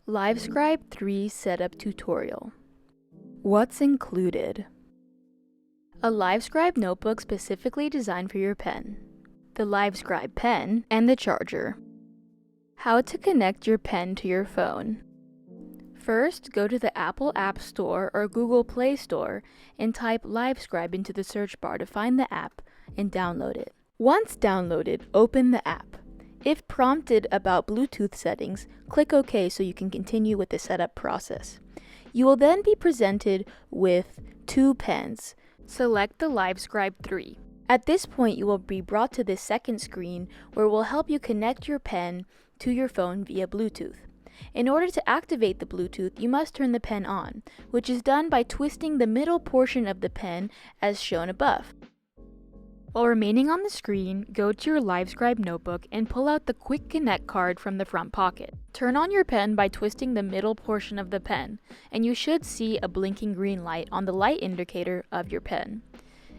Livescribe 3 Setup Tutorial. What's included? A Livescribe notebook specifically designed for your pen, the Livescribe pen, and the charger. How to connect your pen to your phone. First, go to the Apple App Store or Google Play Store and type Livescribe into the search bar to find the app and download it. Once downloaded, open the app. If prompted about Bluetooth settings, click OK so you can continue with the setup process. You will then be presented with 2 pens. Select the Livescribe 3. At this point, you will be brought to this second screen where we'll help you connect your pen to your phone via Bluetooth. In order to activate the Bluetooth, you must turn the pen on, which is done by twisting the middle portion of the pen as shown above. While remaining on the screen, go to your Livescribe notebook and pull out the Quick Connect card from the front pocket. Turn on your pen by twisting the middle portion of the pen, and you should see a blinking green light on the light indicator of your pen.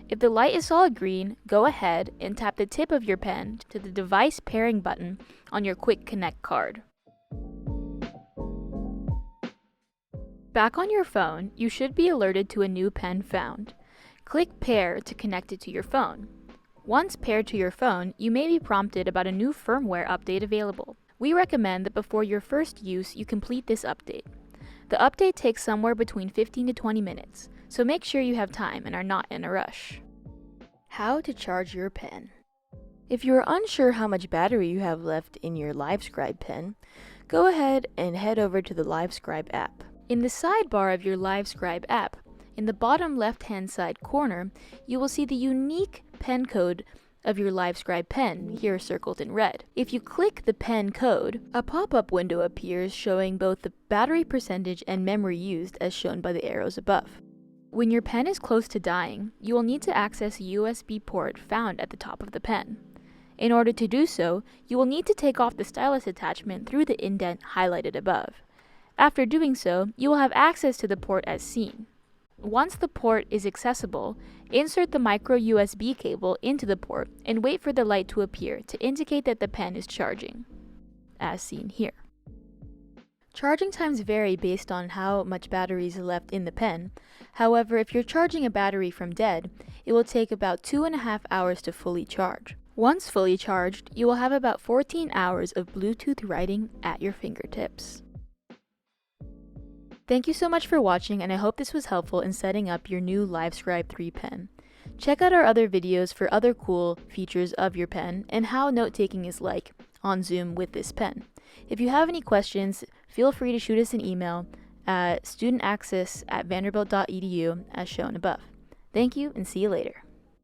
If the light is solid green, go ahead and tap the tip of your pen to the device pairing button on your Quick Connect card. Back on your phone, you should be alerted to a new pen found. Click Pair to connect it to your phone. Once paired to your phone, you may be prompted about a new firmware update available. We recommend that before your first use, you complete this update. The update takes somewhere between 15 to 20 minutes, so make sure you have time and are not in a rush. How to charge your pen. If you are unsure how much battery you have left in your Livescribe pen, go ahead and head over to the Livescribe app. In the sidebar of your Livescribe app, in the bottom left-hand side corner, you will see the unique pen code of your Livescribe pen, here circled in red. If you click the pen code, a pop-up window appears showing both the battery percentage and memory used as shown by the arrows above. When your pen is close to dying, you will need to access a USB port found at the top of the pen. In order to do so, you will need to take off the stylus attachment through the indent highlighted above. After doing so, you will have access to the port as seen. Once the port is accessible, insert the micro USB cable into the port and wait for the light to appear to indicate that the pen is charging, as seen here. Charging times vary based on how much battery is left in the pen. However, if you're charging a battery from dead, it will take about 2.5 hours to fully charge. Once fully charged, you will have about 14 hours of Bluetooth writing at your fingertips. Thank you so much for watching, and I hope this was helpful in setting up your new Livescribe 3 pen. Check out our other videos for other cool features of your pen and how note-taking is like on Zoom with this pen. If you have any questions, feel free to shoot us an email at studentaccess@vanderbilt.edu as shown above. Thank you and see you later.